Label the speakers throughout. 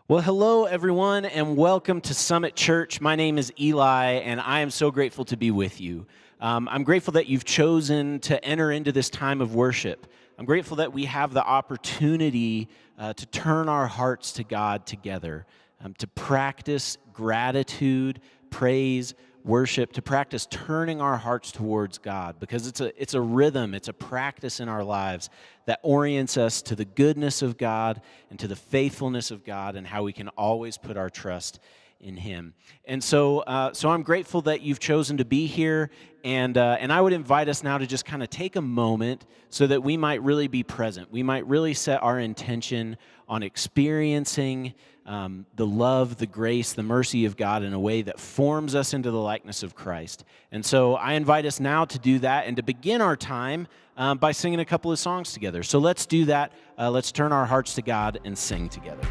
Speaker 1: Well, hello, everyone, and welcome to Summit Church. My name is Eli, and I am so grateful to be with you. I'm grateful that you've chosen to enter into this time of worship. I'm grateful that we have the opportunity to turn our hearts to God together, to practice gratitude, praise, worship, to practice turning our hearts towards God, because it's a rhythm, it's a practice in our lives that orients us to the goodness of God and to the faithfulness of God and how we can always put our trust in Him. And so I'm grateful that you've chosen to be here, and I would invite us now to just kind of take a moment so that we might really be present. We might really set our intention on experiencing the love, the grace, the mercy of God in a way that forms us into the likeness of Christ. And so I invite us now to do that and to begin our time by singing a couple of songs together. So let's do that. Let's turn our hearts to God and sing together.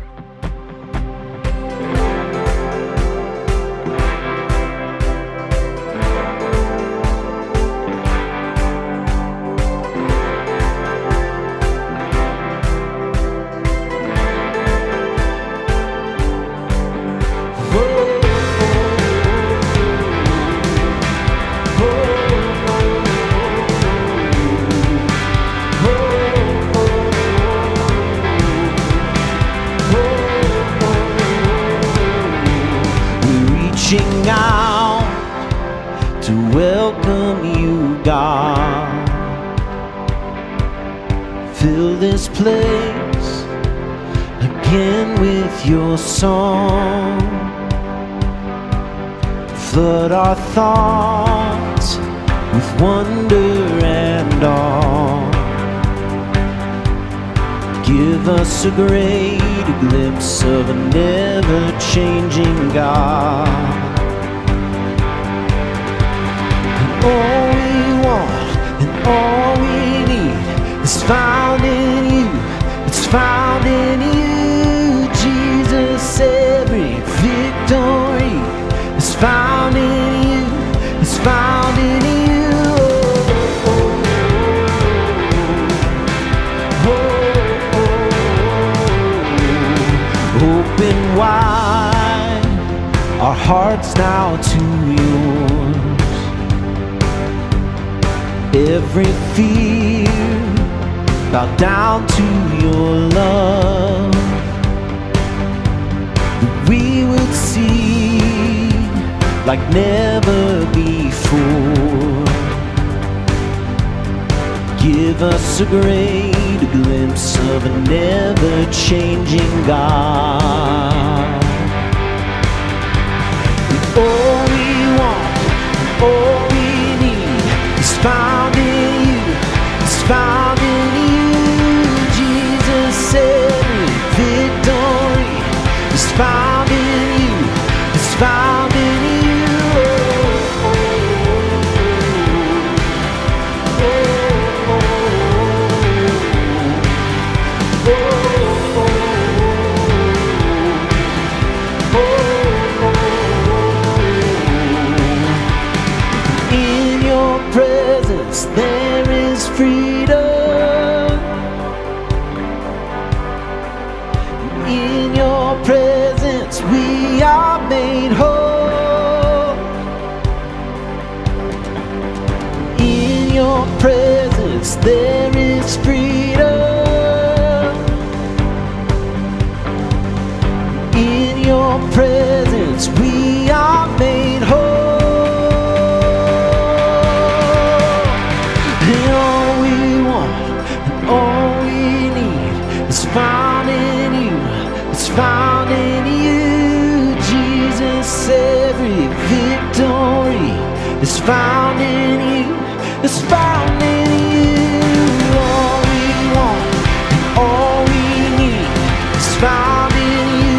Speaker 1: Reaching out to welcome you, God. Fill this place again with your song. Flood our thoughts with wonder and awe. Give us a great glimpse of a never-changing God. And all we want and all we need is found in you. It's found in you, Jesus. Every victory is found in you. It's found in you. Open wide our hearts now to yours. Every fear bow down to your love. That we would see like never before. Give us a great glimpse of a never-changing God. And all we want, and all we need is found in you. It's found in you, Jesus. Every victory is found in you. It's found in you. There is freedom. In your presence we are made whole. In your presence there is freedom. In your presence we are made whole. Found in you, it's found in you, Jesus. Every victory is found in you, it's found in you. All we want and all we need is found in you,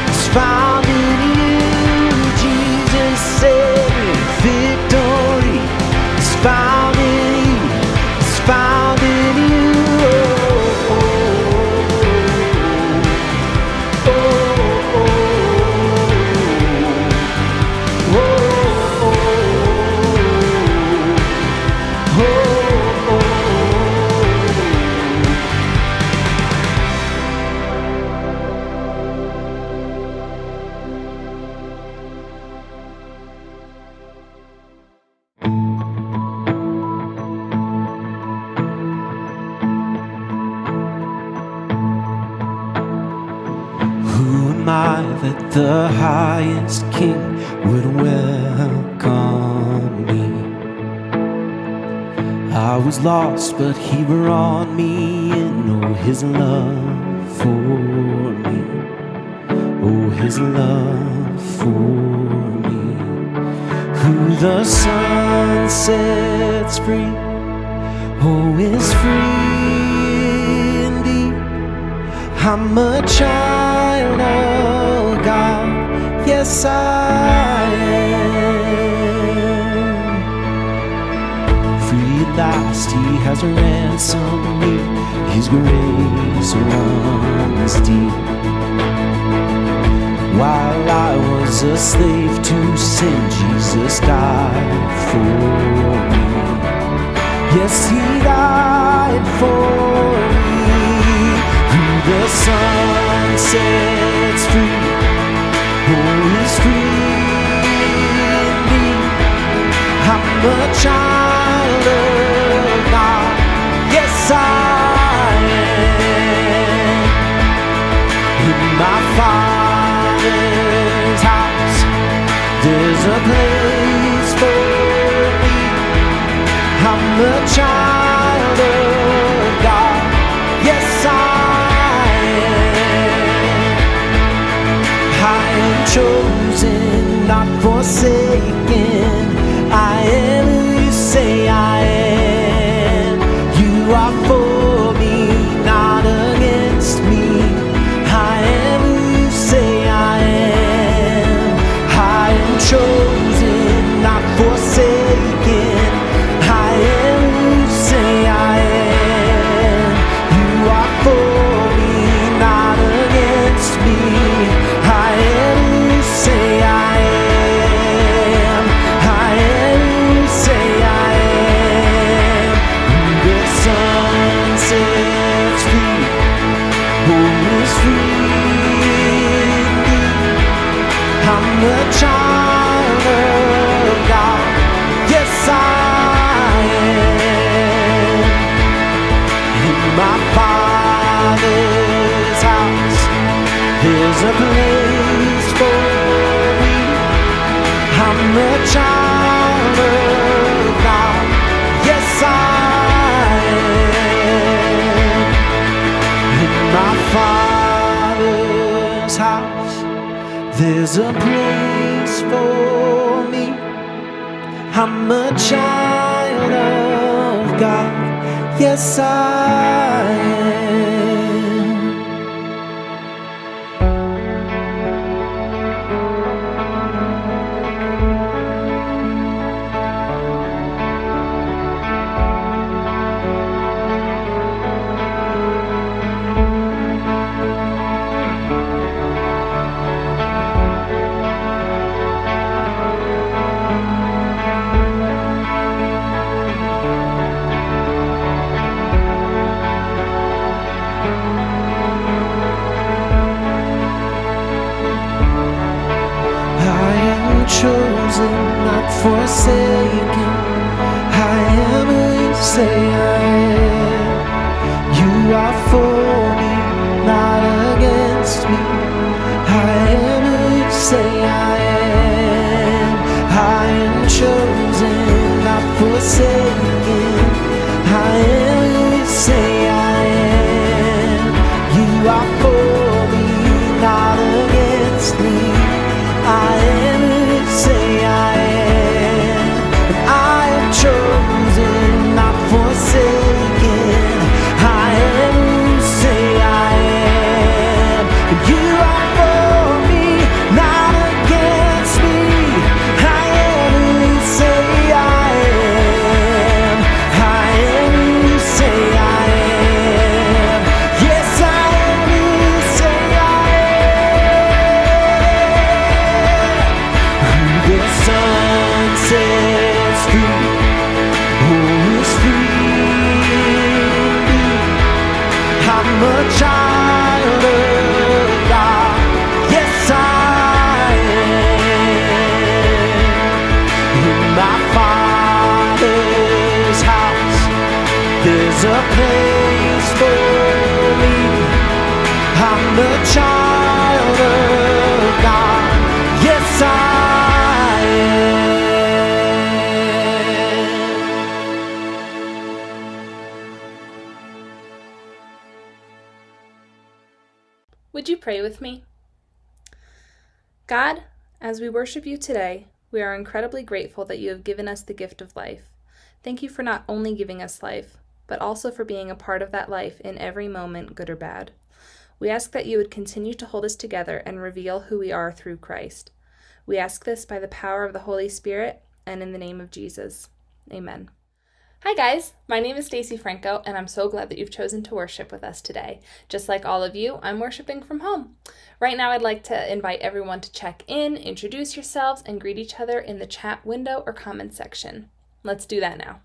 Speaker 1: it's found in you, Jesus. Every victory is found in you, it's found in you. am I that the highest King would welcome me? I was lost, but he brought me in. Oh, his love for me. Oh, his love for me. Who the Son sets free, oh, is free indeed. I'm a child of God, yes I am. Free at last, he has ransomed me. His grace runs deep. While I was a slave to sin, Jesus died for me. Yes, he died for me. Who the Son sets free, oh, is free indeed. I'm a child of God, yes I am. In my Father's house, there's a place for me. I'm a child of God, yes I am. I am chosen, not forsaken. I am who you say I am. You are for me, not against me. I am who you say I am. I am chosen, not forsaken. I am who you say I am. You are for me, not against me. I am who you say I am. I am who you say I am. Who the Son sets free, who is free indeed. I'm a child of God, yes I am. In my Father's house, there's a place for me. I'm a child of God, yes I am. In my Father's house, there's a place for me. I'm a child of God, yes I am. Chosen, not forsaken. I am who you say I am. You are for me, not against me. I am who you say I am. I am chosen, not forsaken. I am who you say I am. You are for me, not against me. I am say I am. I am chosen, not forsaken. I am who you say I am. You are for me, not against me. I am who you say I am. I am who you say I am. Yes, I am who you say I am. The Son sets free, who is free. I'm a child of God, yes I am. In my Father's house, there's a place for me. I'm a child of
Speaker 2: Would you pray with me? God, as we worship you today, we are incredibly grateful that you have given us the gift of life. Thank you for not only giving us life, but also for being a part of that life in every moment, good or bad. We ask that you would continue to hold us together and reveal who we are through Christ. We ask this by the power of the Holy Spirit and in the name of Jesus. Amen. Hi guys, my name is Stacy Franco, and I'm so glad that you've chosen to worship with us today. Just like all of you, I'm worshiping from home. Right now I'd like to invite everyone to check in, introduce yourselves, and greet each other in the chat window or comment section. Let's do that now.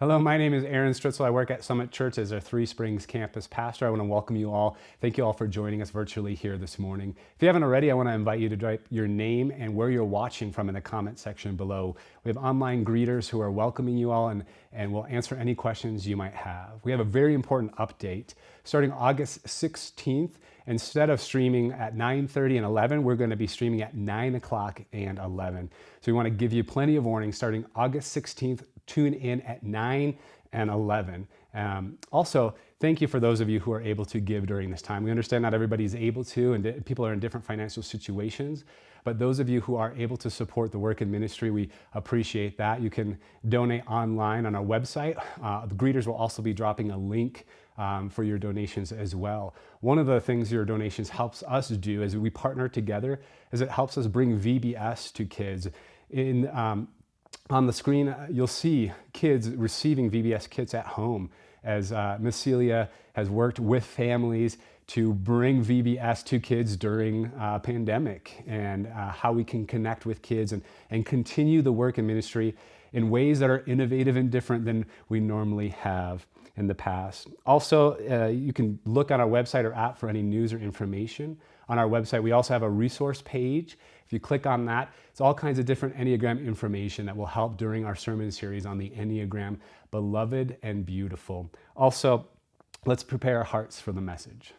Speaker 3: Hello, my name is Aaron Stritzel. I work at Summit Church as our Three Springs campus pastor. I want to welcome you all. Thank you all for joining us virtually here this morning. If you haven't already, I want to invite you to type your name and where you're watching from in the comment section below. We have online greeters who are welcoming you all and will answer any questions you might have. We have a very important update. Starting August 16th, instead of streaming at 9:30 and 11, we're going to be streaming at 9 o'clock and 11. So we want to give you plenty of warning. Starting August 16th, tune in at 9 and 11. Also, thank you for those of you who are able to give during this time. We understand not everybody is able to, and people are in different financial situations. But those of you who are able to support the work in ministry, we appreciate that. You can donate online on our website. The greeters will also be dropping a link for your donations as well. One of the things your donations helps us do as we partner together is it helps us bring VBS to kids. On the screen, you'll see kids receiving VBS kits at home as Miss Celia has worked with families to bring VBS to kids during a pandemic, and how we can connect with kids and continue the work in ministry in ways that are innovative and different than we normally have in the past. Also, you can look on our website or app for any news or information. On our website, we also have a resource page. If you click on that, it's all kinds of different Enneagram information that will help during our sermon series on the Enneagram, Beloved and Beautiful. Also, let's prepare our hearts for the message.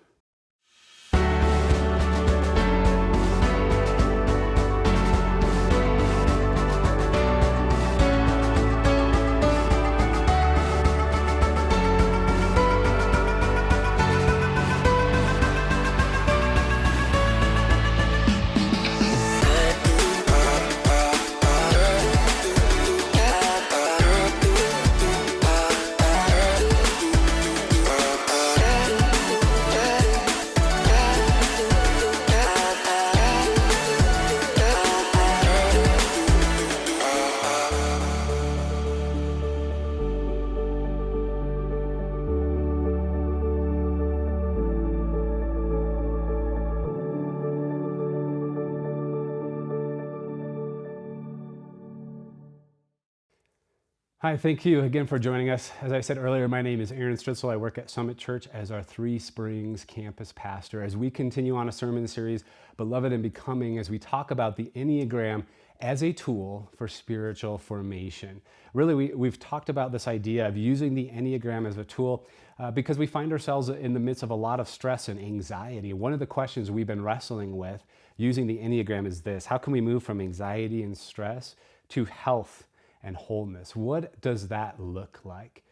Speaker 3: Hi, thank you again for joining us. As I said earlier, my name is Aaron Stritzel. I work at Summit Church as our Three Springs campus pastor. As we continue on a sermon series, Beloved and Becoming, as we talk about the Enneagram as a tool for spiritual formation. Really, we've talked about this idea of using the Enneagram as a tool because we find ourselves in the midst of a lot of stress and anxiety. One of the questions we've been wrestling with using the Enneagram is this: how can we move from anxiety and stress to health and wholeness? What does that look like?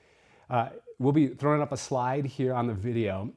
Speaker 3: We'll be throwing up a slide here on the video,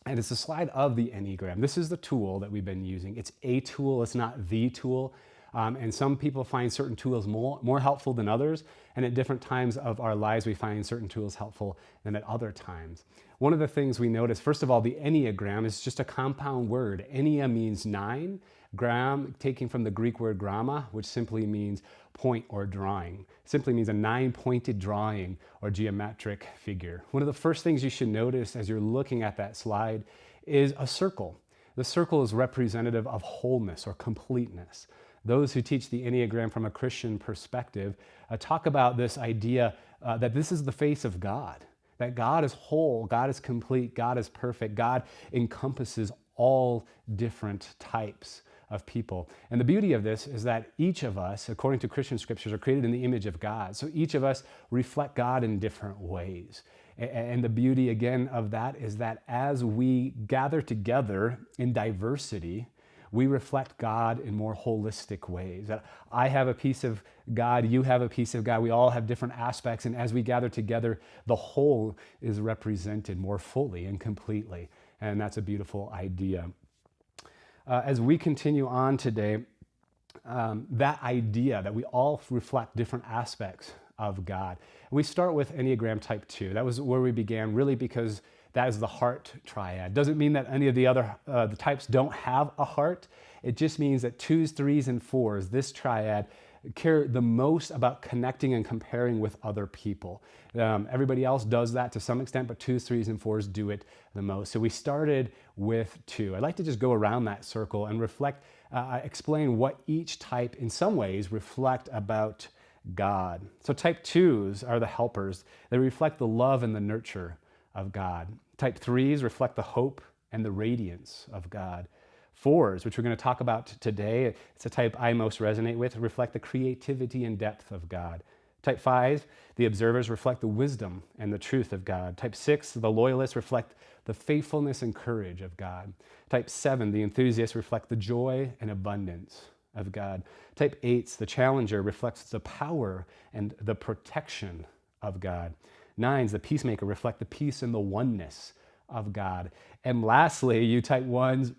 Speaker 3: and it's a slide of the Enneagram. This is the tool that we've been using. It's a tool, it's not the tool. And some people find certain tools more helpful than others. And at different times of our lives, we find certain tools helpful than at other times. One of the things we notice, first of all, the Enneagram is just a compound word. Ennea means 9. Gram, taking from the Greek word gramma, which simply means point or drawing. Simply means a 9-pointed drawing or geometric figure. One of the first things you should notice as you're looking at that slide is a circle. The circle is representative of wholeness or completeness. Those who teach the Enneagram from a Christian perspective talk about this idea that this is the face of God, that God is whole, God is complete, God is perfect, God encompasses all different types of people. And the beauty of this is that each of us, according to Christian scriptures, are created in the image of God. So each of us reflect God in different ways. And the beauty, again, of that is that as we gather together in diversity, we reflect God in more holistic ways. That I have a piece of God, you have a piece of God, we all have different aspects, and as we gather together, the whole is represented more fully and completely. And that's a beautiful idea. As we continue on today, that idea that we all reflect different aspects of God. We start with Enneagram Type 2. That was where we began, really because that is the heart triad. Doesn't mean that any of the other the types don't have a heart. It just means that 2s, 3s, and 4s, this triad, care the most about connecting and comparing with other people. Everybody else does that to some extent, but 2s, 3s, and 4s do it the most. So we started with 2. I'd like to just go around that circle and reflect, explain what each type in some ways reflect about God. So type 2s are the helpers. They reflect the love and the nurture of God. Type 3s reflect the hope and the radiance of God. 4s, which we're going to talk about today, it's a type I most resonate with, reflect the creativity and depth of God. Type 5, the observers reflect the wisdom and the truth of God. Type 6, the loyalists reflect the faithfulness and courage of God. Type 7, the enthusiasts reflect the joy and abundance of God. Type 8, the challenger reflects the power and the protection of God. 9s, the peacemaker, reflect the peace and the oneness of God. And lastly, you type 1s,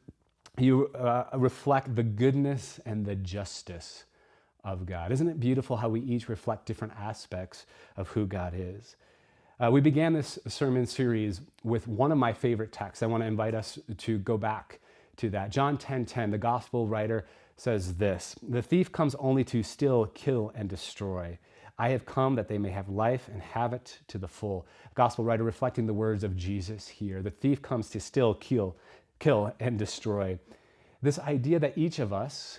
Speaker 3: you reflect the goodness and the justice of God. Isn't it beautiful how we each reflect different aspects of who God is? We began this sermon series with one of my favorite texts. I want to invite us to go back to that. John 10:10, the gospel writer says this: "The thief comes only to steal, kill, and destroy. I have come that they may have life and have it to the full." Gospel writer reflecting the words of Jesus here. The thief comes to steal, kill, and destroy. This idea that each of us,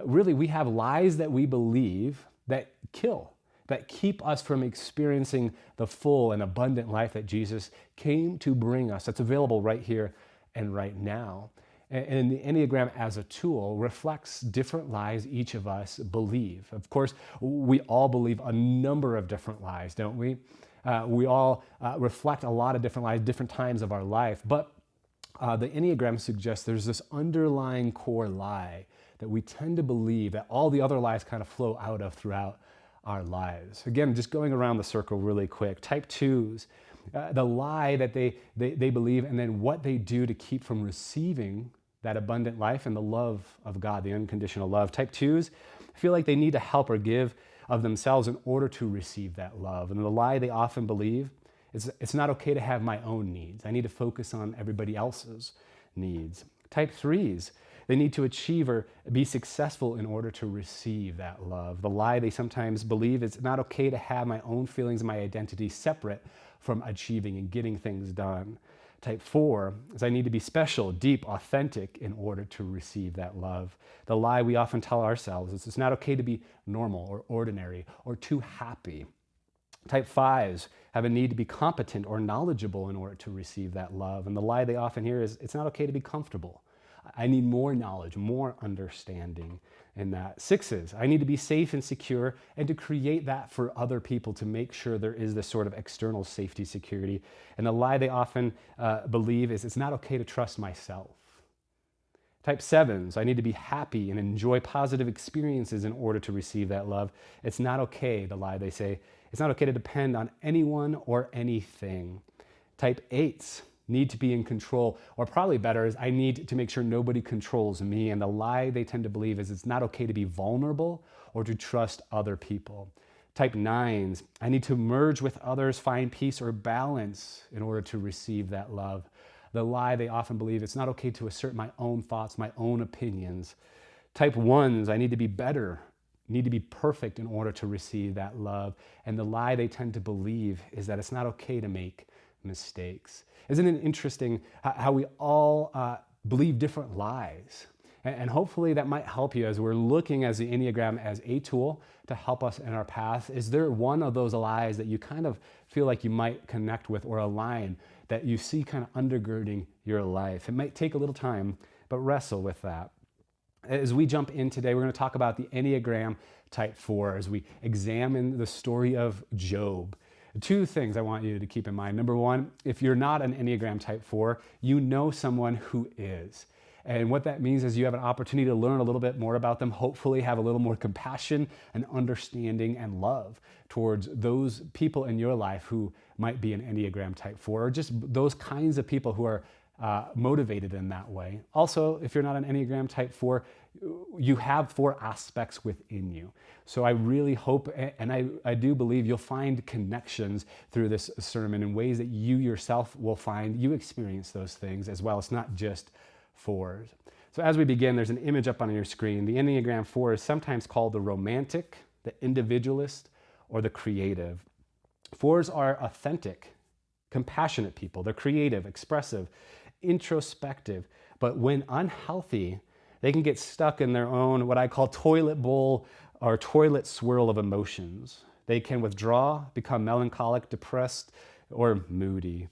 Speaker 3: really, we have lies that we believe that kill, that keep us from experiencing the full and abundant life that Jesus came to bring us, that's available right here and right now. And the Enneagram as a tool reflects different lies each of us believe. Of course, we all believe a number of different lies, don't we? We all reflect a lot of different lies, different times of our life, but the Enneagram suggests there's this underlying core lie that we tend to believe that all the other lies kind of flow out of throughout our lives. Again, just going around the circle really quick. Type 2s, the lie that they believe and then what they do to keep from receiving that abundant life and the love of God, the unconditional love. Type 2s feel like they need to help or give of themselves in order to receive that love. And the lie they often believe is it's not okay to have my own needs. I need to focus on everybody else's needs. Type 3s, they need to achieve or be successful in order to receive that love. The lie they sometimes believe is it's not okay to have my own feelings and my identity separate from achieving and getting things done. Type 4 is I need to be special, deep, authentic in order to receive that love. The lie we often tell ourselves is it's not okay to be normal or ordinary or too happy. Type 5s have a need to be competent or knowledgeable in order to receive that love. And the lie they often hear is it's not okay to be comfortable. I need more knowledge, more understanding in that. 6s, I need to be safe and secure and to create that for other people to make sure there is this sort of external safety security. And the lie they often believe is it's not okay to trust myself. Type 7s, I need to be happy and enjoy positive experiences in order to receive that love. It's not okay, the lie they say, it's not okay to depend on anyone or anything. Type 8s, need to be in control, or probably better is I need to make sure nobody controls me. And the lie they tend to believe is it's not okay to be vulnerable or to trust other people. Type 9s, I need to merge with others, find peace or balance in order to receive that love. The lie they often believe, it's not okay to assert my own thoughts, my own opinions. Type 1s, I need to be better, need to be perfect in order to receive that love. And the lie they tend to believe is that it's not okay to make mistakes. Isn't it interesting how we all believe different lies? And hopefully that might help you as we're looking as the Enneagram as a tool to help us in our path. Is there one of those lies that you kind of feel like you might connect with, or a line that you see kind of undergirding your life? It might take a little time, but wrestle with that. As we jump in today, we're going to talk about the Enneagram Type 4 as we examine the story of Job. Two things I want you to keep in mind. Number one, if you're not an Enneagram Type 4, you know someone who is. And what that means is you have an opportunity to learn a little bit more about them, hopefully have a little more compassion and understanding and love towards those people in your life who might be an Enneagram Type 4, or just those kinds of people who are motivated in that way. Also, if you're not an Enneagram Type 4, you have 4 aspects within you. So I really hope, and I do believe you'll find connections through this sermon in ways that you yourself will find you experience those things as well. It's not just 4s. So as we begin, there's an image up on your screen. The Enneagram 4 is sometimes called the romantic, the individualist, or the creative. 4s are authentic, compassionate people. They're creative, expressive, introspective, but when unhealthy, they can get stuck in their own, what I call toilet bowl or toilet swirl of emotions. They can withdraw, become melancholic, depressed, or moody.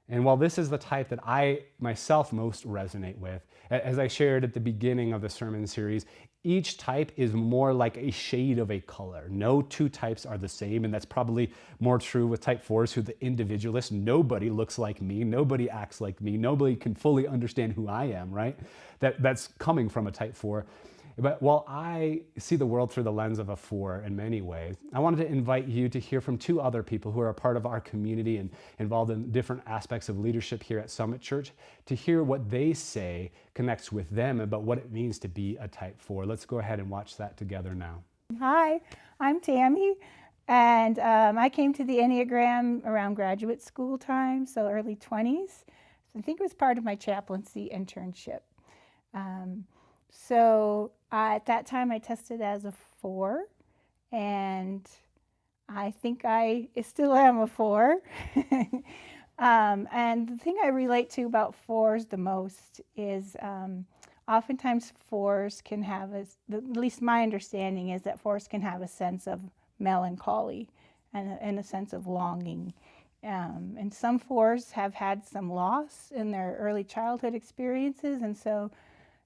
Speaker 3: And while this is the type that I myself most resonate with, as I shared at the beginning of the sermon series, each type is more like a shade of a color. No 2 types are the same, and that's probably more true with Type 4s, who are the individualist. Nobody looks like me, nobody acts like me, nobody can fully understand who I am, right? That's coming from a Type 4. But while I see the world through the lens of a 4 in many ways, I wanted to invite you to hear from 2 other people who are a part of our community and involved in different aspects of leadership here at Summit Church, to hear what they say connects with them about what it means to be a Type 4. Let's go ahead and watch that together now.
Speaker 4: Hi, I'm Tammy, and I came to the Enneagram around graduate school time, so early 20s. So I think it was part of my chaplaincy internship. So at that time I tested as a 4, and I think I still am a 4. And the thing I relate to about 4s the most is oftentimes 4s can have, at least my understanding is that 4s can have a sense of melancholy and a sense of longing. And some 4s have had some loss in their early childhood experiences, and so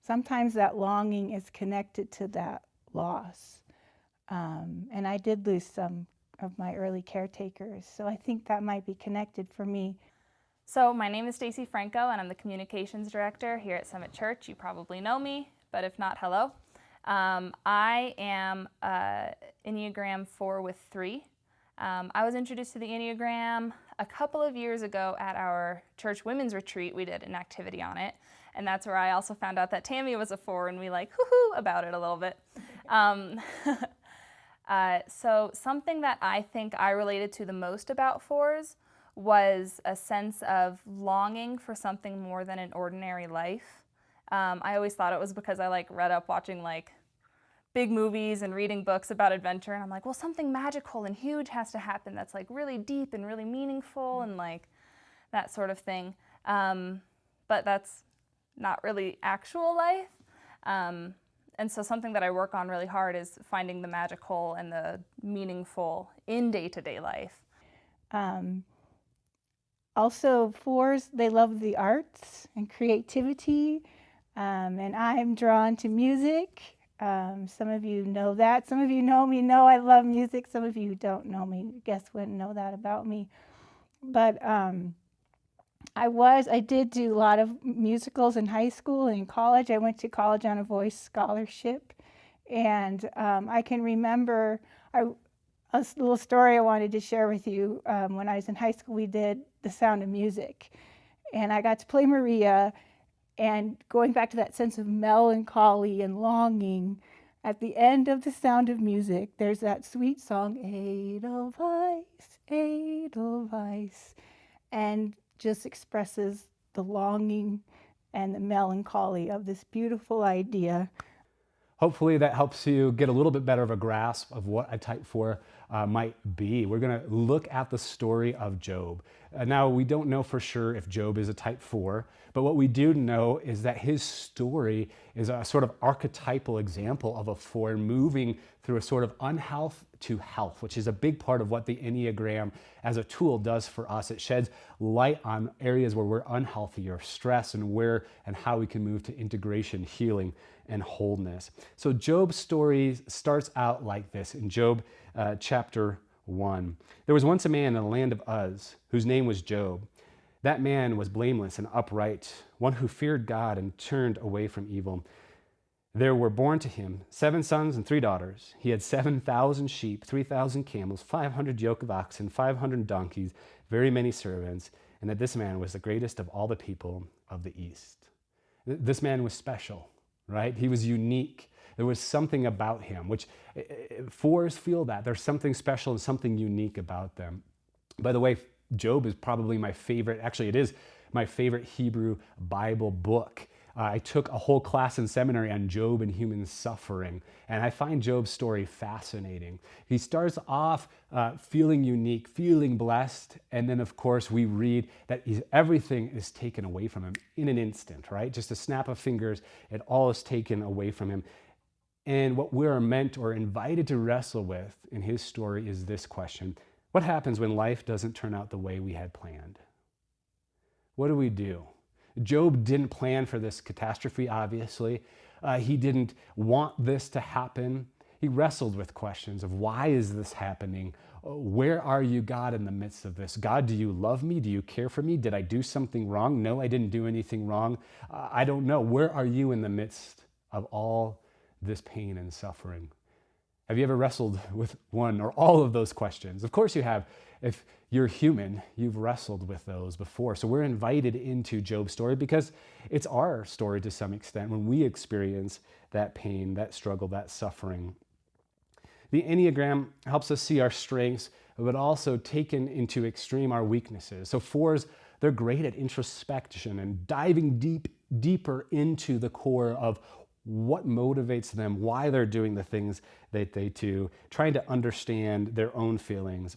Speaker 4: sometimes that longing is connected to that loss. And I did lose some of my early caretakers, so I think that might be connected for me.
Speaker 5: So my name is Stacy Franco, and I'm the Communications Director here at Summit Church. You probably know me, but if not, hello. I am Enneagram 4 with 3. I was introduced to the Enneagram a couple of years ago at our church women's retreat. We did an activity on it, and that's where I also found out that Tammy was a 4, and we hoo-hoo about it a little bit. So something that I think I related to the most about 4s was a sense of longing for something more than an ordinary life. I always thought it was because I read up watching big movies and reading books about adventure, and I'm like, well, something magical and huge has to happen that's really deep and really meaningful and that sort of thing. But that's not really actual life. And so something that I work on really hard is finding the magical and the meaningful in day-to-day life.
Speaker 4: Also, 4s, they love the arts and creativity, and I'm drawn to music. Some of you know that. Some of you know me, know I love music. Some of you who don't know me, I guess, wouldn't know that about me. But I did do a lot of musicals in high school and in college. I went to college on a voice scholarship, and I can remember a little story I wanted to share with you. When I was in high school, we did The Sound of Music, and I got to play Maria. And going back to that sense of melancholy and longing, at the end of The Sound of Music, there's that sweet song, Edelweiss, and just expresses the longing and the melancholy of this beautiful idea.
Speaker 3: Hopefully that helps you get a little bit better of a grasp of what a type 4 might be. We're going to look at the story of Job. Now, we don't know for sure if Job is a type 4, but what we do know is that his story is a sort of archetypal example of a 4 moving through a sort of unhealth to health, which is a big part of what the Enneagram as a tool does for us. It sheds light on areas where we're unhealthy or stress and where and how we can move to integration, healing, and wholeness. So Job's story starts out like this in Job chapter 1. There was once a man in the land of Uz whose name was Job. That man was blameless and upright, one who feared God and turned away from evil. There were born to him 7 sons and 3 daughters. He had 7,000 sheep, 3,000 camels, 500 yoke of oxen, 500 donkeys, very many servants, and that this man was the greatest of all the people of the East. This man was special, right? He was unique. There was something about him, which 4s feel that. There's something special and something unique about them. By the way, Job is probably my favorite, actually it is my favorite Hebrew Bible book. I took a whole class in seminary on Job and human suffering, and I find Job's story fascinating. He starts off feeling unique, feeling blessed, and then of course we read that everything is taken away from him in an instant, right? Just a snap of fingers, it all is taken away from him. And what we're meant or invited to wrestle with in his story is this question: what happens when life doesn't turn out the way we had planned? What do we do? Job didn't plan for this catastrophe, obviously. He didn't want this to happen. He wrestled with questions of why is this happening? Where are you, God, in the midst of this? God, do you love me? Do you care for me? Did I do something wrong? No, I didn't do anything wrong. I don't know. Where are you in the midst of all this pain and suffering? Have you ever wrestled with one or all of those questions? Of course you have. If you're human, you've wrestled with those before. So we're invited into Job's story because it's our story to some extent when we experience that pain, that struggle, that suffering. The Enneagram helps us see our strengths, but also taken into extreme our weaknesses. So 4s, they're great at introspection and diving deeper into the core of what motivates them, why they're doing the things that they do, trying to understand their own feelings.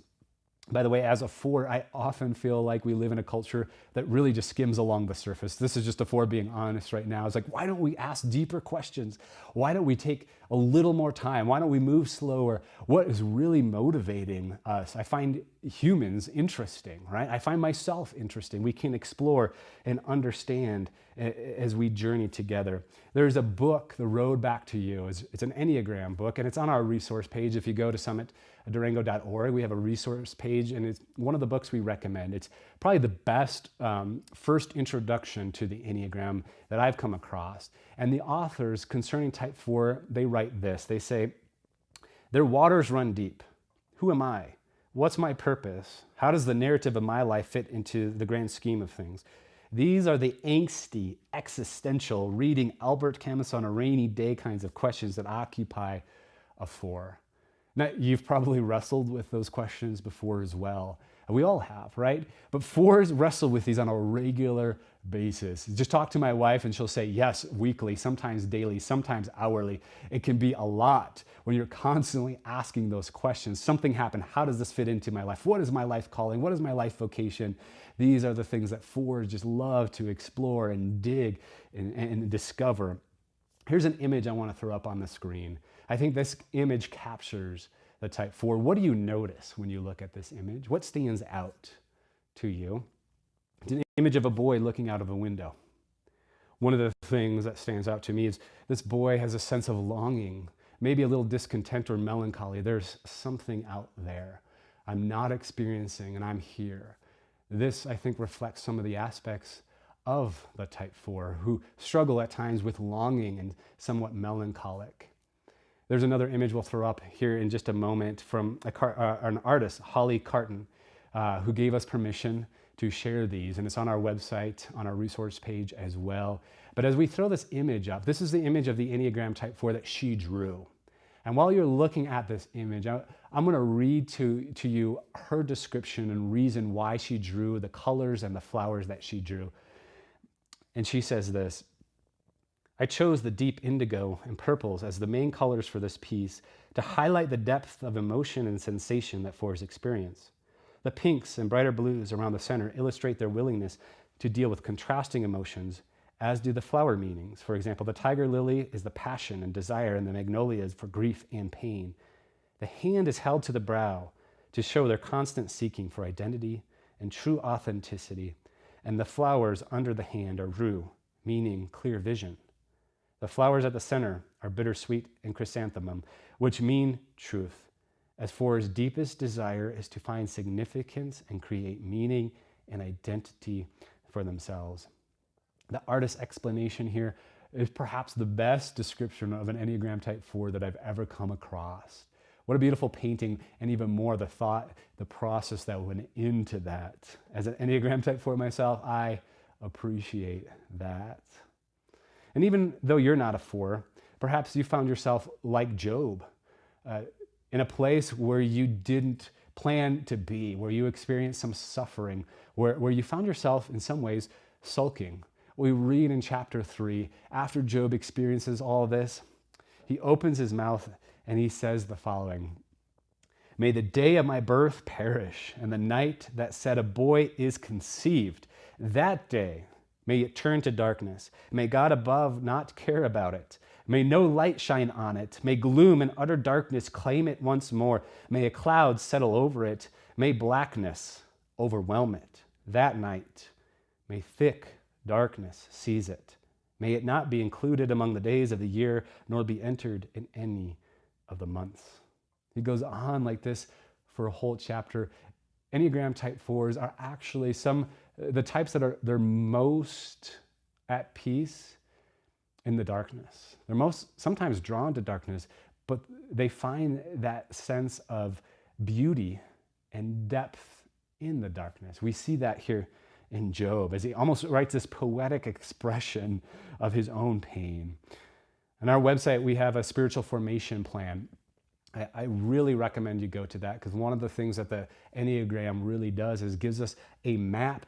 Speaker 3: By the way, as a 4, I often feel like we live in a culture that really just skims along the surface. This is just a 4 being honest right now. It's like, why don't we ask deeper questions? Why don't we take a little more time? Why don't we move slower? What is really motivating us? I find humans interesting, right? I find myself interesting. We can explore and understand as we journey together. There's a book, The Road Back to You. It's an Enneagram book, and it's on our resource page. If you go to summitdurango.org, we have a resource page, and it's one of the books we recommend. It's probably the best first introduction to the Enneagram that I've come across. And the authors concerning type 4, they write this. They say, "Their waters run deep. Who am I? What's my purpose? How does the narrative of my life fit into the grand scheme of things?" These are the angsty, existential, reading Albert Camus on a rainy day kinds of questions that occupy a 4. Now, you've probably wrestled with those questions before as well. We all have, right? But 4s wrestle with these on a regular basis. Just talk to my wife and she'll say, yes, weekly, sometimes daily, sometimes hourly. It can be a lot when you're constantly asking those questions. Something happened. How does this fit into my life? What is my life calling? What is my life vocation? These are the things that 4s just love to explore and dig and discover. Here's an image I want to throw up on the screen. I think this image captures the type 4. What do you notice when you look at this image? What stands out to you? It's an image of a boy looking out of a window. One of the things that stands out to me is this boy has a sense of longing, maybe a little discontent or melancholy. There's something out there I'm not experiencing, and I'm here. This, I think, reflects some of the aspects of the type 4 who struggle at times with longing and somewhat melancholic. There's another image we'll throw up here in just a moment from an artist, Holly Carton, who gave us permission to share these, and it's on our website, on our resource page as well. But as we throw this image up, this is the image of the Enneagram Type 4 that she drew. And while you're looking at this image, I'm going to read to you her description and reason why she drew the colors and the flowers that she drew. And she says this: I chose the deep indigo and purples as the main colors for this piece to highlight the depth of emotion and sensation that fours experience. The pinks and brighter blues around the center illustrate their willingness to deal with contrasting emotions, as do the flower meanings. For example, the tiger lily is the passion and desire, and the magnolia is for grief and pain. The hand is held to the brow to show their constant seeking for identity and true authenticity, and the flowers under the hand are rue, meaning clear vision. The flowers at the center are bittersweet and chrysanthemum, which mean truth, as four's deepest desire is to find significance and create meaning and identity for themselves. The artist's explanation here is perhaps the best description of an Enneagram Type 4 that I've ever come across. What a beautiful painting, and even more the thought, the process that went into that. As an Enneagram Type 4 myself, I appreciate that. And even though you're not a 4, perhaps you found yourself like Job, in a place where you didn't plan to be, where you experienced some suffering, where you found yourself in some ways sulking. We read in chapter 3, after Job experiences all this, he opens his mouth and he says the following: May the day of my birth perish, and the night that said a boy is conceived. That day, may it turn to darkness. May God above not care about it. May no light shine on it. May gloom and utter darkness claim it once more. May a cloud settle over it. May blackness overwhelm it. That night, may thick darkness seize it. May it not be included among the days of the year, nor be entered in any of the months. He goes on like this for a whole chapter. Enneagram Type 4s are actually the types that they're most at peace in the darkness. They're most sometimes drawn to darkness, but they find that sense of beauty and depth in the darkness. We see that here in Job, as he almost writes this poetic expression of his own pain. On our website, we have a spiritual formation plan. I really recommend you go to that, because one of the things that the Enneagram really does is gives us a map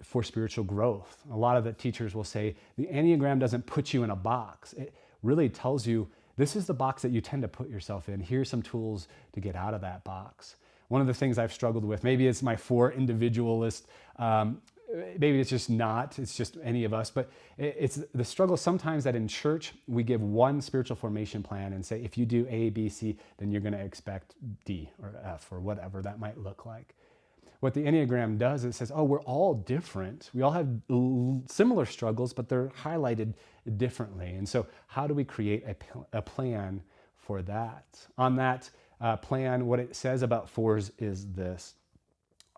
Speaker 3: for spiritual growth. A lot of the teachers will say the Enneagram doesn't put you in a box. It really tells you this is the box that you tend to put yourself in. Here's some tools to get out of that box. One of the things I've struggled with, maybe it's my 4 individualist, maybe it's just not, it's just any of us, but it's the struggle sometimes that in church we give one spiritual formation plan and say, if you do A, B, C, then you're going to expect D or F or whatever that might look like. What the Enneagram does, it says, oh, we're all different. We all have similar struggles, but they're highlighted differently. And so how do we create a plan for that? On that plan, what it says about 4s is this: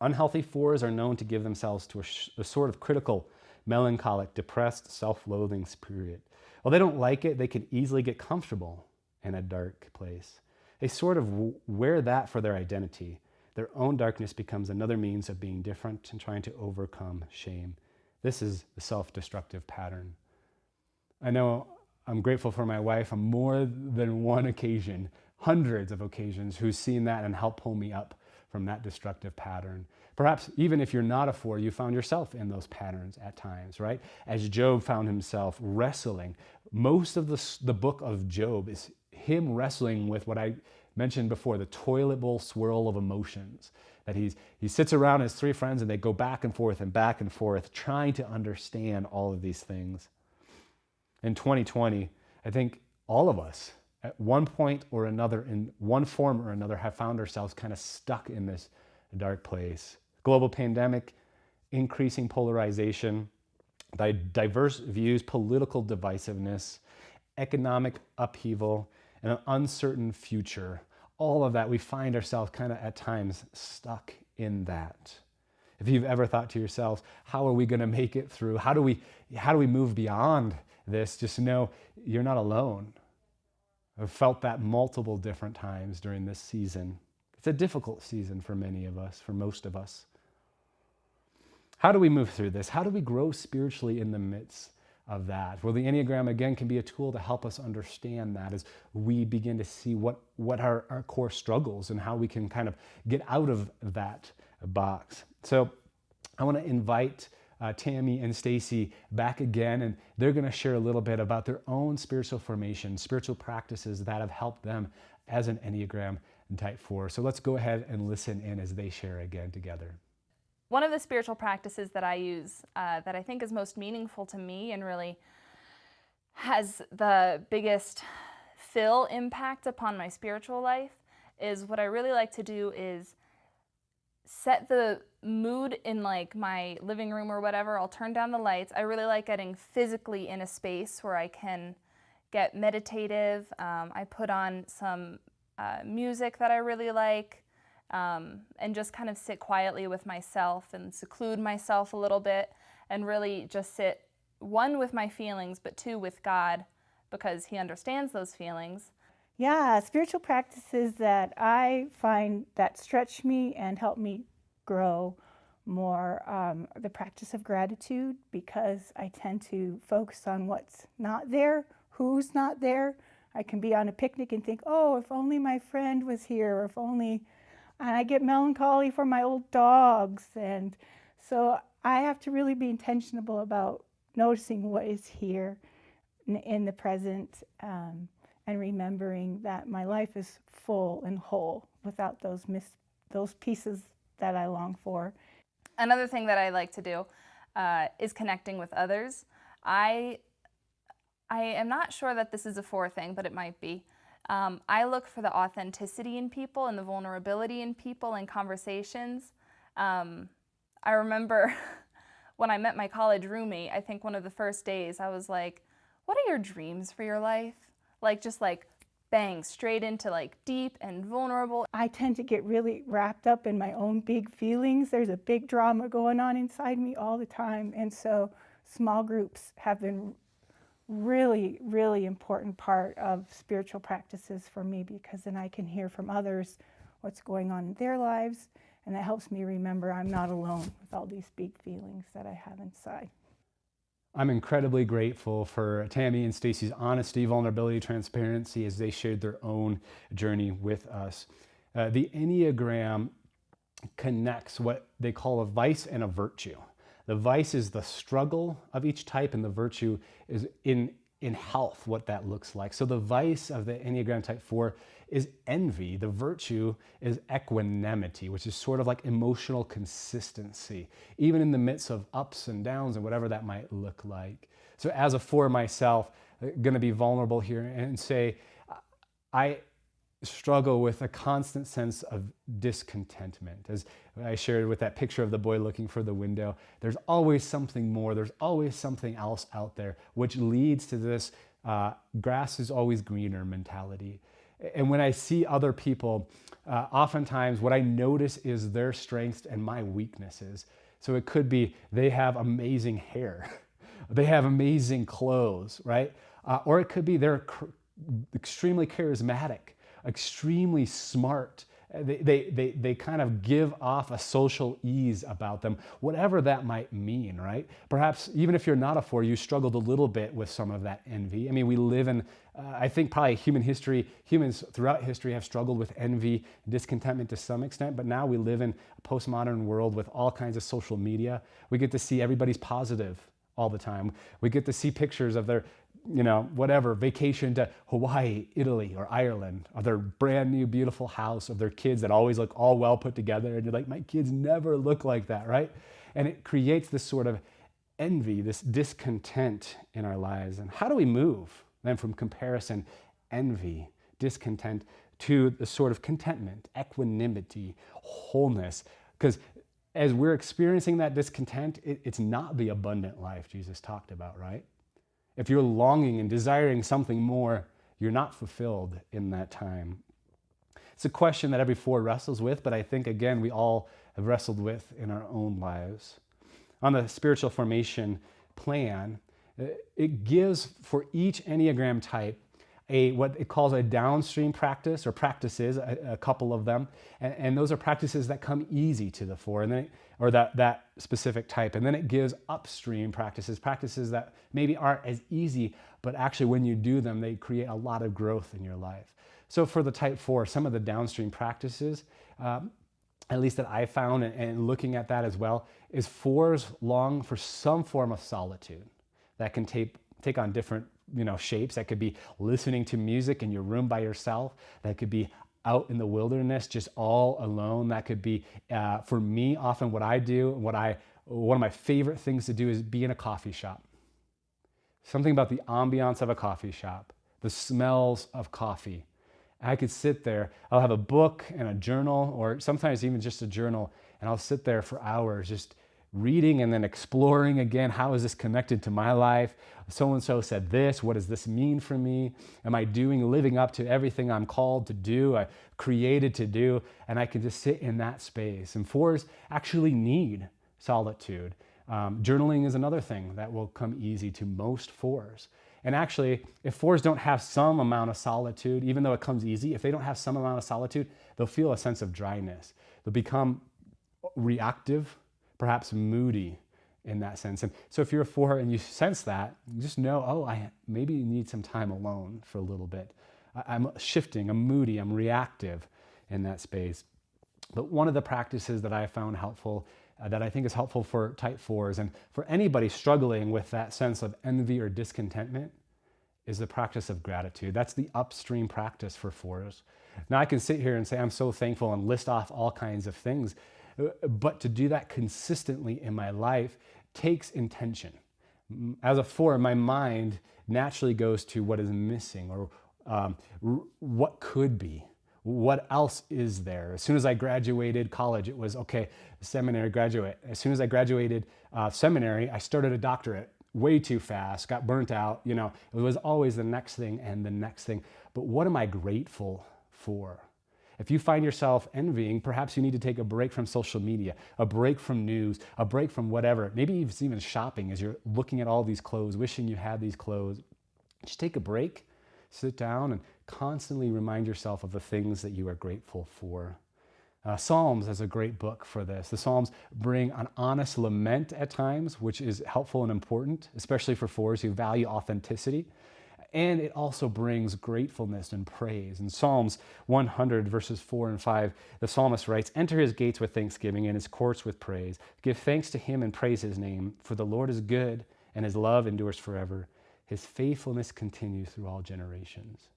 Speaker 3: unhealthy 4s are known to give themselves to a sort of critical, melancholic, depressed, self-loathing spirit. While they don't like it, they can easily get comfortable in a dark place. They sort of wear that for their identity. Their own darkness becomes another means of being different and trying to overcome shame. This is the self-destructive pattern. I know I'm grateful for my wife on more than one occasion, hundreds of occasions, who's seen that and helped pull me up from that destructive pattern. Perhaps even if you're not a 4, you found yourself in those patterns at times, right? As Job found himself wrestling. Most of the book of Job is him wrestling with what I mentioned before, the toilet bowl swirl of emotions. That he sits around his 3 friends and they go back and forth, trying to understand all of these things. In 2020, I think all of us, at one point or another, in one form or another, have found ourselves kind of stuck in this dark place. Global pandemic, increasing polarization, diverse views, political divisiveness, economic upheaval, and an uncertain future. All of that, we find ourselves kind of at times stuck in that. If you've ever thought to yourselves, how are we going to make it through? How do we move beyond this? Just know you're not alone. I've felt that multiple different times during this season. It's a difficult season for many of us, for most of us. How do we move through this? How do we grow spiritually in the midst of that? Well, the Enneagram, again, can be a tool to help us understand that as we begin to see what our core struggles and how we can kind of get out of that box. So I want to invite Tammy and Stacy back again, and they're going to share a little bit about their own spiritual formation, spiritual practices that have helped them as an Enneagram Type 4. So let's go ahead and listen in as they share again together.
Speaker 5: One of the spiritual practices that I use that I think is most meaningful to me and really has the biggest impact upon my spiritual life is what I really like to do is set the mood in like my living room or whatever. I'll turn down the lights. I really like getting physically in a space where I can get meditative. I put on some music that I really like. And just kind of sit quietly with myself and seclude myself a little bit and really just sit, one, with my feelings, but two, with God, because He understands those feelings.
Speaker 4: Yeah, spiritual practices that I find that stretch me and help me grow more. The practice of gratitude, because I tend to focus on what's not there, who's not there. I can be on a picnic and think, oh, if only my friend was here, or if only... And I get melancholy for my old dogs. And so I have to really be intentional about noticing what is here in the present, and remembering that my life is full and whole without those pieces that I long for.
Speaker 5: Another thing that I like to do is connecting with others. I am not sure that this is a 4 thing, but it might be. I look for the authenticity in people and the vulnerability in people and conversations. I remember when I met my college roommate, I think one of the first days I was like, what are your dreams for your life? Like just like bang, straight into like deep and vulnerable.
Speaker 4: I tend to get really wrapped up in my own big feelings. There's a big drama going on inside me all the time. And so small groups have been really, really important part of spiritual practices for me, because then I can hear from others what's going on in their lives, and that helps me remember I'm not alone with all these big feelings that I have inside.
Speaker 3: I'm incredibly grateful for Tammy and Stacy's honesty, vulnerability, transparency as they shared their own journey with us. The Enneagram connects what they call a vice and a virtue. The vice is the struggle of each type, and the virtue is in health, what that looks like. So the vice of the Enneagram Type 4 is envy. The virtue is equanimity, which is sort of like emotional consistency, even in the midst of ups and downs and whatever that might look like. So as a 4 myself, I'm going to be vulnerable here and say, I struggle with a constant sense of discontentment. As I shared with that picture of the boy looking for the window, there's always something more, there's always something else out there, which leads to this grass is always greener mentality. And when I see other people, oftentimes what I notice is their strengths and my weaknesses. So it could be they have amazing hair, they have amazing clothes, right? Or it could be they're extremely charismatic, extremely smart. They kind of give off a social ease about them, whatever that might mean, right? Perhaps even if you're not a 4, you struggled a little bit with some of that envy. I mean, we live in, I think probably humans throughout history have struggled with envy and discontentment to some extent, but now we live in a postmodern world with all kinds of social media. We get to see everybody's positive all the time. We get to see pictures of their whatever, vacation to Hawaii, Italy, or Ireland, of their brand new beautiful house, of their kids that always look all well put together. And you're like, my kids never look like that, right? And it creates this sort of envy, this discontent in our lives. And how do we move then from comparison, envy, discontent, to the sort of contentment, equanimity, wholeness? Because as we're experiencing that discontent, it's not the abundant life Jesus talked about, right? If you're longing and desiring something more, you're not fulfilled in that time. It's a question that every 4 wrestles with, but I think, again, we all have wrestled with in our own lives. On the spiritual formation plan, it gives for each Enneagram type what it calls a downstream practice or practices, a couple of them. And those are practices that come easy to the four, and then or that specific type. And then it gives upstream practices that maybe aren't as easy, but actually when you do them, they create a lot of growth in your life. So for the type 4, some of the downstream practices, at least that I found, and looking at that as well, is 4s long for some form of solitude that can take on different shapes. That could be listening to music in your room by yourself. That could be out in the wilderness, just all alone. That could be, for me, often what I do, one of my favorite things to do is be in a coffee shop. Something about the ambiance of a coffee shop, the smells of coffee. I could sit there, I'll have a book and a journal, or sometimes even just a journal, and I'll sit there for hours just reading and then exploring again, how is this connected to my life? So-and-so said this, what does this mean for me? Am I living up to everything I'm called to do, I created to do? And I can just sit in that space. And 4s actually need solitude. Journaling is another thing that will come easy to most 4s. And actually, if 4s don't have some amount of solitude, even though it comes easy, if they don't have some amount of solitude, they'll feel a sense of dryness. They'll become reactive, perhaps moody in that sense. And so if you're a 4 and you sense that, you just know, I maybe need some time alone for a little bit. I'm shifting, I'm moody, I'm reactive in that space. But one of the practices that I found helpful, that I think is helpful for type 4s and for anybody struggling with that sense of envy or discontentment, is the practice of gratitude. That's the upstream practice for 4s. Now I can sit here and say, I'm so thankful, and list off all kinds of things, but to do that consistently in my life takes intention. As a 4, my mind naturally goes to what is missing, or what could be. What else is there? As soon as I graduated college, it was, okay, seminary graduate. As soon as I graduated seminary, I started a doctorate way too fast, got burnt out. It was always the next thing and the next thing. But what am I grateful for? If you find yourself envying, perhaps you need to take a break from social media, a break from news, a break from whatever. Maybe it's even shopping as you're looking at all these clothes, wishing you had these clothes. Just take a break, sit down, and constantly remind yourself of the things that you are grateful for. Psalms is a great book for this. The Psalms bring an honest lament at times, which is helpful and important, especially for 4s who value authenticity. And it also brings gratefulness and praise. In Psalms 100, verses 4 and 5, the psalmist writes, "Enter his gates with thanksgiving and his courts with praise. Give thanks to him and praise his name, for the Lord is good and his love endures forever. His faithfulness continues through all generations."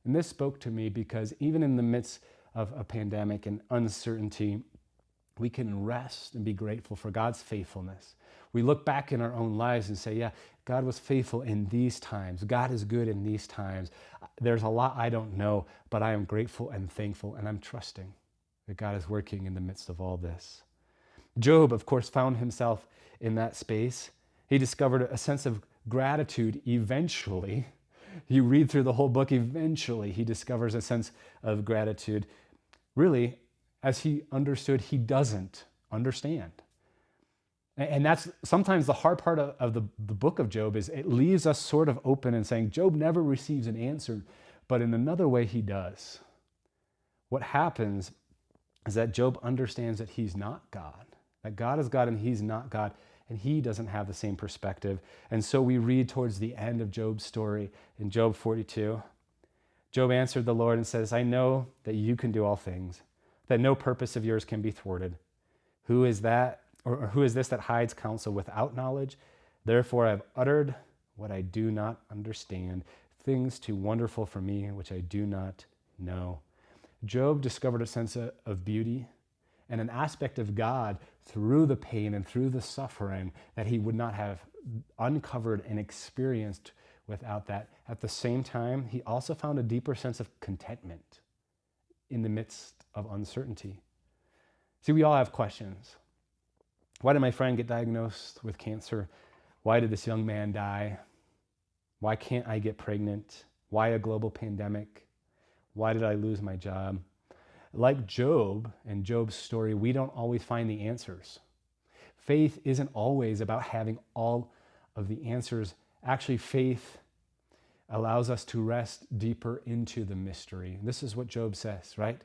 Speaker 3: And this spoke to me because even in the midst of a pandemic and uncertainty, we can rest and be grateful for God's faithfulness. We look back in our own lives and say, yeah, God was faithful in these times. God is good in these times. There's a lot I don't know, but I am grateful and thankful, and I'm trusting that God is working in the midst of all this. Job, of course, found himself in that space. He discovered a sense of gratitude eventually. You read through the whole book, eventually he discovers a sense of gratitude. Really, as he understood, he doesn't understand. And that's sometimes the hard part of the book of Job, is it leaves us sort of open and saying, Job never receives an answer, but in another way he does. What happens is that Job understands that he's not God, that God is God and he's not God, and he doesn't have the same perspective. And so we read towards the end of Job's story in Job 42. Job answered the Lord and says, "I know that you can do all things, that no purpose of yours can be thwarted. Who is that, or who is this that hides counsel without knowledge? Therefore I have uttered what I do not understand, things too wonderful for me which I do not know." Job discovered a sense of beauty and an aspect of God through the pain and through the suffering that he would not have uncovered and experienced without that. At the same time, he also found a deeper sense of contentment in the midst of uncertainty. See, we all have questions. Why did my friend get diagnosed with cancer? Why did this young man die? Why can't I get pregnant? Why a global pandemic? Why did I lose my job? Like Job and Job's story, we don't always find the answers. Faith isn't always about having all of the answers. Actually, faith allows us to rest deeper into the mystery. And this is what Job says, right?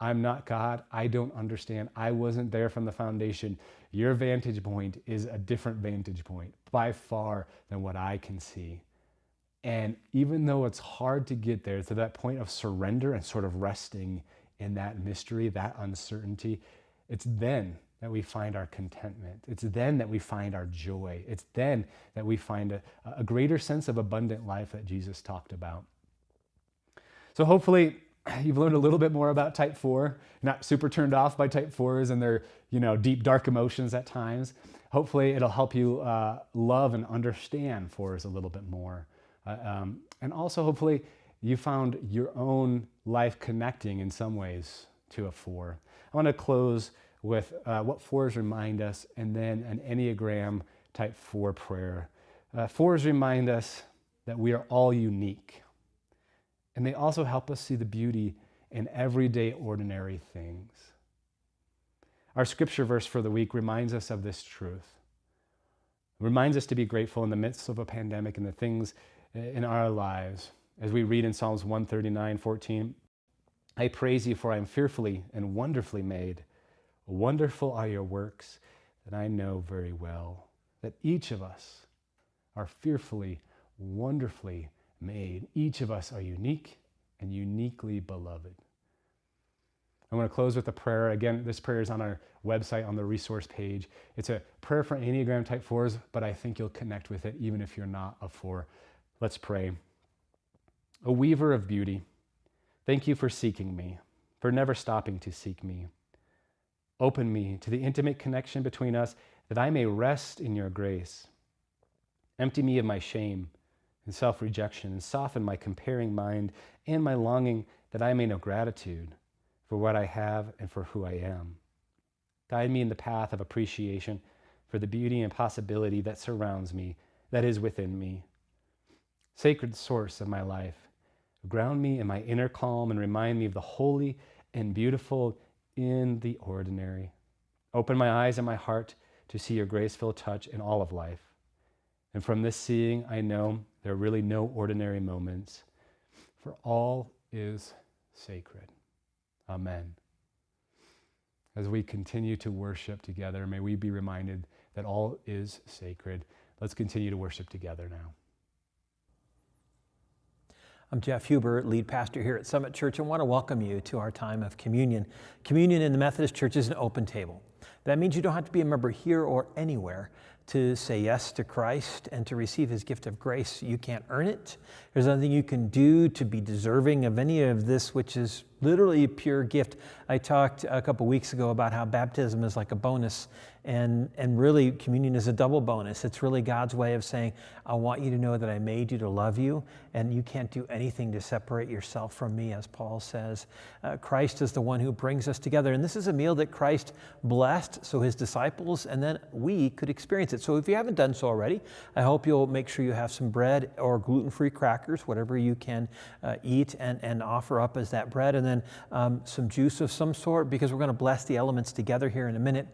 Speaker 3: I'm not God. I don't understand. I wasn't there from the foundation. Your vantage point is a different vantage point by far than what I can see. And even though it's hard to get there to that point of surrender and sort of resting in that mystery, that uncertainty, it's then that we find our contentment. It's then that we find our joy. It's then that we find a greater sense of abundant life that Jesus talked about. So hopefully you've learned a little bit more about type 4, not super turned off by type 4s and their deep, dark emotions at times. Hopefully it'll help you love and understand 4s a little bit more. And also hopefully you found your own life connecting in some ways to a 4. I want to close with what 4s remind us, and then an Enneagram type 4 prayer. 4s remind us that we are all unique. And they also help us see the beauty in everyday, ordinary things. Our scripture verse for the week reminds us of this truth. It reminds us to be grateful in the midst of a pandemic and the things in our lives. As we read in Psalms 139:14, I praise you, for I am fearfully and wonderfully made. Wonderful are your works that I know very well. That each of us are fearfully, wonderfully made. Each of us are unique and uniquely beloved. I want to close with a prayer. Again, this prayer is on our website on the resource page. It's a prayer for Enneagram type 4s, but I think you'll connect with it even if you're not a 4. Let's pray. O weaver of beauty, thank you for seeking me, for never stopping to seek me. Open me to the intimate connection between us, that I may rest in your grace. Empty me of my shame and self-rejection, and soften my comparing mind and my longing, that I may know gratitude for what I have and for who I am. Guide me in the path of appreciation for the beauty and possibility that surrounds me, that is within me. Sacred source of my life, ground me in my inner calm and remind me of the holy and beautiful in the ordinary. Open my eyes and my heart to see your graceful touch in all of life. And from this seeing, I know there are really no ordinary moments, for all is sacred. Amen. As we continue to worship together, may we be reminded that all is sacred. Let's continue to worship together now.
Speaker 6: I'm Jeff Huber, lead pastor here at Summit Church, and want to welcome you to our time of communion. Communion in the Methodist Church is an open table. That means you don't have to be a member here or anywhere to say yes to Christ and to receive his gift of grace. You can't earn it. There's nothing you can do to be deserving of any of this, which is literally a pure gift. I talked a couple weeks ago about how baptism is like a bonus, and really communion is a double bonus. It's really God's way of saying, I want you to know that I made you to love you, and you can't do anything to separate yourself from me, as Paul says. Christ is the one who brings us together, and this is a meal that Christ blessed so his disciples and then we could experience it. So if you haven't done so already, I hope you'll make sure you have some bread or gluten-free crackers, whatever you can eat and offer up as that bread, and then some juice of some sort, because we're going to bless the elements together here in a minute.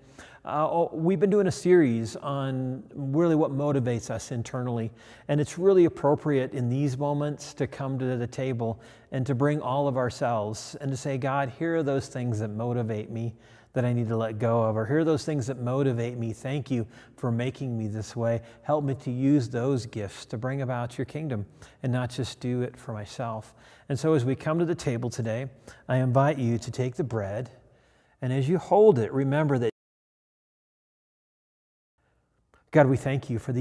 Speaker 6: We've been doing a series on really what motivates us internally, and it's really appropriate in these moments to come to the table and to bring all of ourselves and to say, God, here are those things that motivate me that I need to let go of, or here are those things that motivate me. Thank you for making me this way. Help me to use those gifts to bring about your kingdom and not just do it for myself. And so as we come to the table today, I invite you to take the bread, and as you hold it, remember that God, we thank you for these